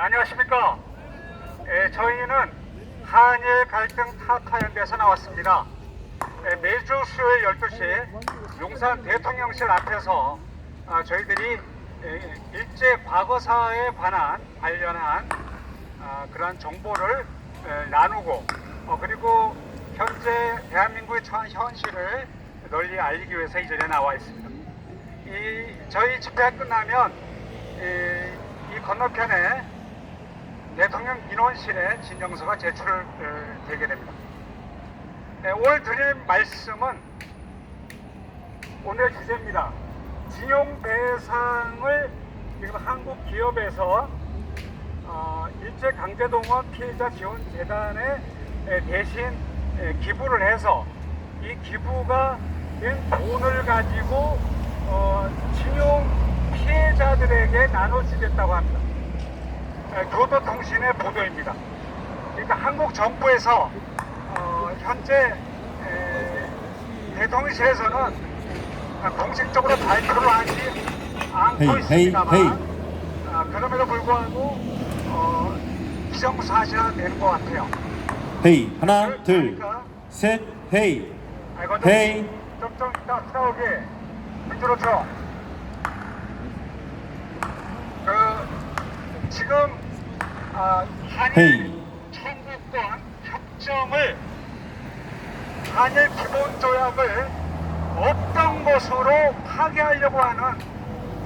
안녕하십니까. 저희는 한일 갈등 타파연대에서 나왔습니다. 매주 수요일 12시 용산 대통령실 앞에서 저희들이 일제 과거사에 관련한 그러한 정보를 나누고 그리고 현재 대한민국의 처한 현실을 널리 알리기 위해서 이 자리에 나와 있습니다. 저희 집회가 끝나면 이 건너편에 대통령 민원실에 진정서가 제출되게 됩니다. 오늘 드릴 말씀은 오늘의 주제입니다. 징용 배상을 지금 한국 기업에서 일제 강제동원 피해자 지원 재단에 대신 기부를 해서 이 기부가 된 돈을 가지고 징용 피해자들에게 나눠주겠다고 합니다. 교도통신의 보도입니다. 그러니까 한국 정부에서 현재 대통령실에서는 공식적으로 발표를 하지 않고 있습니다만 그럼에도 불구하고 기정사실화 되는 것 같아요. 헤이 하나 둘 셋 헤이 헤이 좀 이따 싸우게 밑으로 쳐. 지금 한일 청구권 협정을 한일 기본조약을 없던 것으로 파괴하려고 하는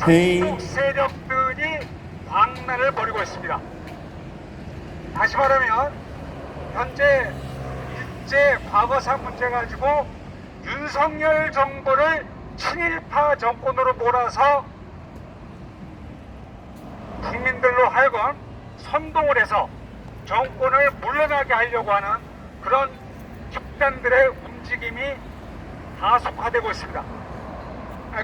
중국 세력들이 광란을 벌이고 있습니다. 다시 말하면 현재 일제 과거사 문제 가지고 윤석열 정부를 친일파 정권으로 몰아서 국민들로 하여금 선동을 해서 정권을 물러나게 하려고 하는 그런 집단들의 움직임이 가속화되고 있습니다.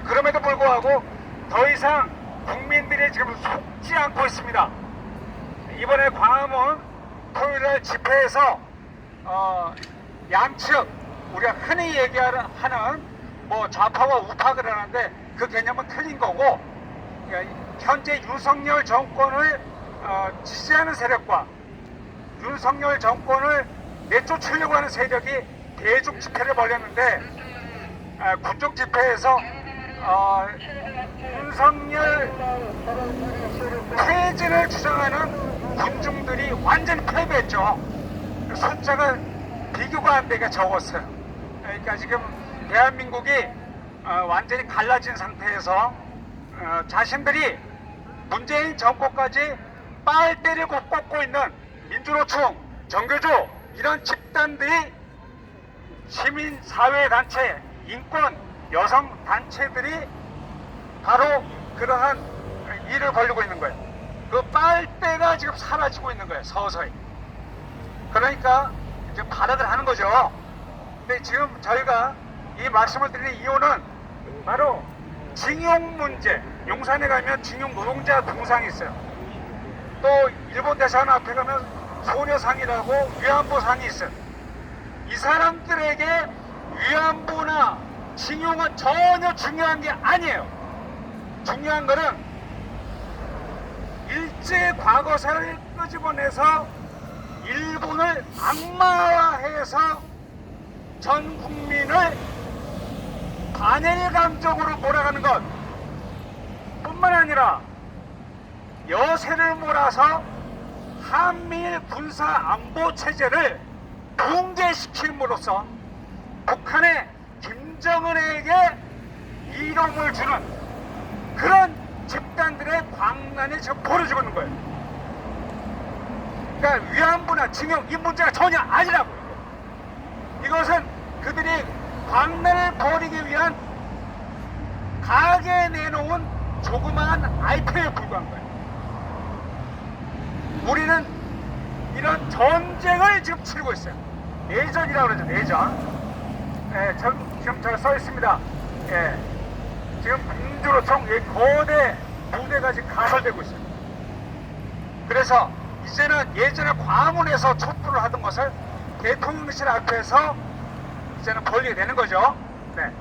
그럼에도 불구하고 더 이상 국민들이 지금 속지 않고 있습니다. 이번에 광화문 토요일날 집회에서 양측 우리가 흔히 얘기하는 뭐 좌파와 우파 그러는데 그 개념은 틀린 거고, 현재 윤석열 정권을 지지하는 세력과 윤석열 정권을 내쫓으려고 하는 세력이 대중 집회를 벌였는데 군중 집회에서 윤석열 퇴진을 주장하는 군중들이 완전히 패배했죠. 숫자가 비교가 안 되게 적었어요. 그러니까 지금 대한민국이 완전히 갈라진 상태에서 자신들이 문재인 정권까지 빨대를 꽂고 있는 민주노총, 정교조 이런 집단들이 시민사회단체, 인권, 여성단체들이 바로 그러한 일을 벌이고 있는 거예요. 그 빨대가 지금 사라지고 있는 거예요. 서서히. 그러니까 이제 발악을 하는 거죠. 근데 지금 저희가 이 말씀을 드리는 이유는 바로 징용 문제. 용산에 가면 징용 노동자 동상이 있어요. 또 일본 대사관 앞에 가면 소녀상이라고 위안부상이 있어요. 이 사람들에게 위안부나 징용은 전혀 중요한 게 아니에요. 중요한 거는 일제 과거사를 끄집어내서 일본을 악마화해서 전 국민을 반일감정으로 몰아가는 것 뿐만 아니라 여세를 몰아서 한미일 군사 안보 체제를 붕괴시킴으로써 북한의 김정은에게 이름을 주는 그런 집단들의 광란이 지금 벌어지고 있는 거예요. 그러니까 위안부나 징용 이 문제가 전혀 아니라고요. 이것은 그들이 광란을 벌이기 위한 가게 내놓은 조그마한 아이템에 불과한 거예요. 우리는 이런 전쟁을 지금 치르고 있어요. 내전이라고 그러죠. 내전. 지금 저 써 있습니다. 지금 민주노총 거대 무대가 지금 가설되고 있어요. 그래서 이제는 예전에 광화문에서 촛불을 하던 것을 대통령실 앞에서 이제는 벌리게 되는 거죠. 네.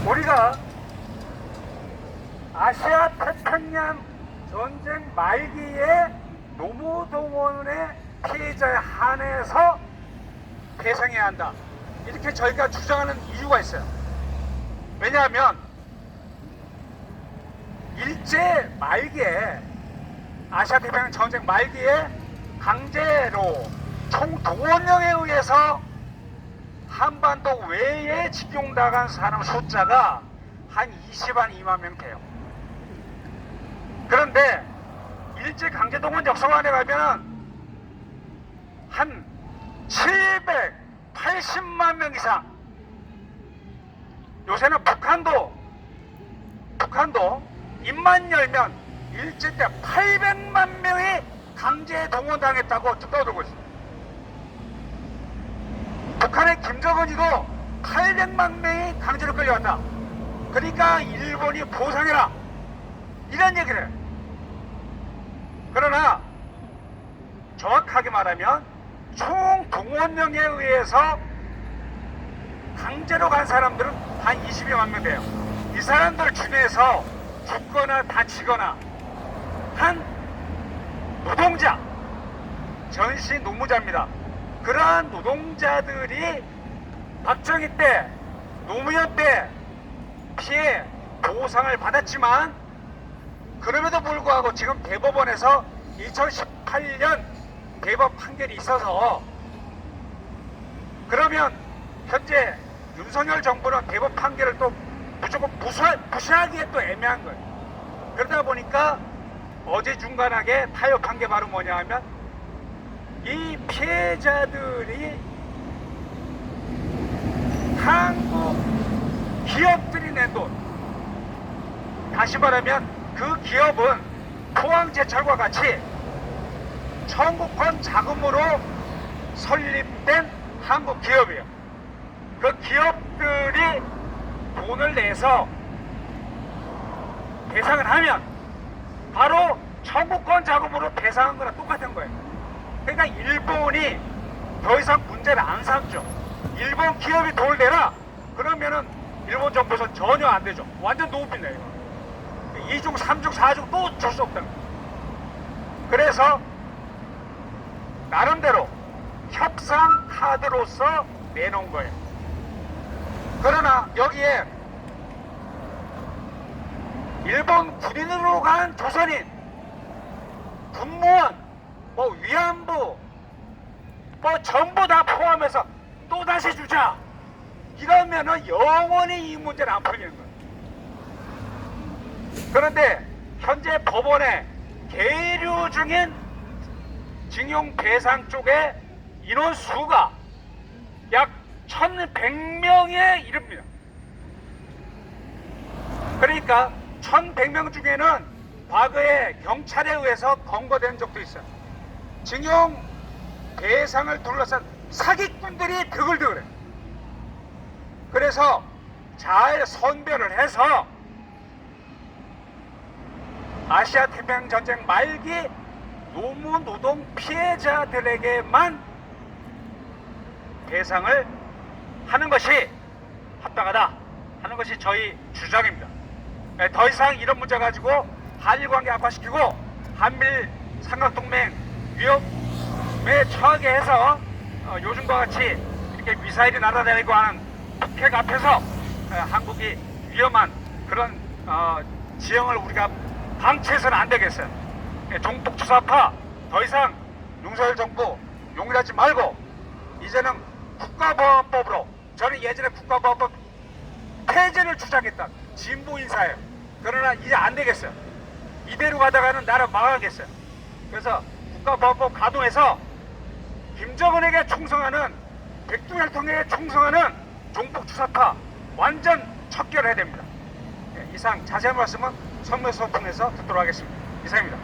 우리가 아시아 태평양 전쟁 말기에 노무동원의 피해자에 한해서 배상해야 한다. 이렇게 저희가 주장하는 이유가 있어요. 왜냐하면 일제 말기에 아시아 태평양 전쟁 말기에 강제로 총동원령에 의해서 한반도 외에 직용당한 사람 숫자가 한 20만 2만 명 돼요. 그런데 일제 강제동원 역사관에 가면 한 780만 명 이상. 요새는 북한도 입만 열면 일제 때 800만 명이 강제 동원당했다고 떠들고 있습니다. 북한의 김정은이도 800만 명이 강제로 끌려왔다. 그러니까 일본이 보상해라, 이런 얘기를 해요. 그러나 정확하게 말하면 총동원령에 의해서 강제로 간 사람들은 한 20여만 명 돼요. 이 사람들 중에서 죽거나 다치거나 한 노동자, 전시 노무자입니다. 그러한 노동자들이 박정희 때, 노무현 때 피해 보상을 받았지만 그럼에도 불구하고 지금 대법원에서 2018년 대법 판결이 있어서, 그러면 현재 윤석열 정부는 대법 판결을 또 무조건 무시하기에 또 애매한 거예요. 그러다 보니까 어제 중간하게 타협한 게 바로 뭐냐 하면 이 피해자들이 한국 기업들이 낸 돈, 다시 말하면 그 기업은 포항제철과 같이 청구권 자금으로 설립된 한국 기업이에요. 그 기업들이 돈을 내서 배상을 하면 바로 청구권 자금으로 배상한 거랑 똑같은 거예요. 그러니까 일본이 더 이상 문제를 안 삼죠. 일본 기업이 돈을 내라 그러면은 일본 정부에서 전혀 안 되죠. 완전 노비네 이거. 2중, 3중, 4중 또 줄 수 없다는 거예요. 그래서 나름대로 협상 카드로서 내놓은 거예요. 그러나 여기에 일본 군인으로 간 조선인, 군무원, 위안부 전부 다 포함해서 또다시 주자, 이러면은 영원히 이 문제는 안 풀리는 거예요. 그런데 현재 법원에 계류 중인 징용 배상 쪽에 인원 수가 약 1,100명에 이릅니다. 그러니까 1,100명 중에는 과거에 경찰에 의해서 검거된 적도 있어요. 징용 배상을 둘러싼 사기꾼들이 드글드글해요. 그래서 잘 선별을 해서 아시아 태평양 전쟁 말기 노무 노동 피해자들에게만 배상을 하는 것이 합당하다 하는 것이 저희 주장입니다. 더 이상 이런 문제 가지고 한일 관계 악화시키고 한밀 삼각동맹 위협에 처하게 해서 요즘과 같이 이렇게 미사일이 날아다니고 하는 북핵 앞에서 한국이 위험한 그런 지형을 우리가 방치해서는 안 되겠어요. 종북주사파 더 이상 윤석열 정부 용인하지 말고 이제는 국가보안법으로, 저는 예전에 국가보안법 폐지를 주장했던 진보 인사예요. 그러나 이제 안 되겠어요. 이대로 가다가는 나라 망하겠어요. 그래서 국가보안법 가동해서 김정은에게 충성하는, 백두혈통에게 충성하는 종북주사파 완전 척결해야 됩니다. 이상 자세한 말씀은 성명서 통해서 듣도록 하겠습니다. 이상입니다.